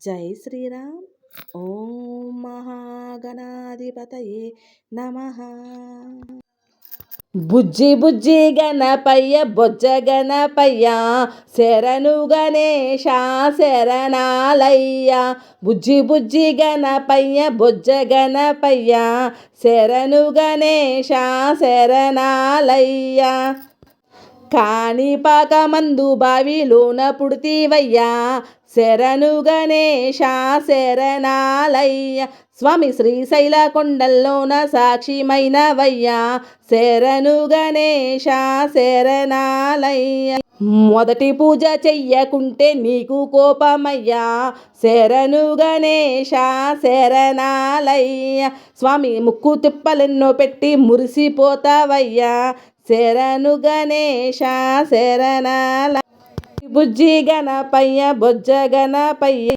జై శ్రీరామ్. ఓం మహాగణాధిపతయే నమః. బుజ్జి బుజ్జి గణపయ్య బొజ్జ గణపయ్య శరణు గణేశ శరణాలయ్య. బుజ్జి బుజ్జి గణపయ్య బొజ్జ గణపయ్య శరణు గణేశ శరణాలయ్య. కాణిపాక మందు బావిలోన పుడితివయ్యా శరణు గణేశ శరణాలయ్య. స్వామి శ్రీశైల కొండల్లోన సాక్షిమైనవయ్యా శరణు గణేశ శరణాలయ్య. మొదటి పూజ చెయ్యకుంటే నీకు కోపమయ్యా శరణు గణేశ శరణాలయ్య. స్వామి ముక్కు తిప్పలెన్నో పెట్టి మురిసిపోతావయ్యా శరణు గణేశ శరణాలయ్య. బుజ్జి గణపయ్య బొజ్జ గణపయ్య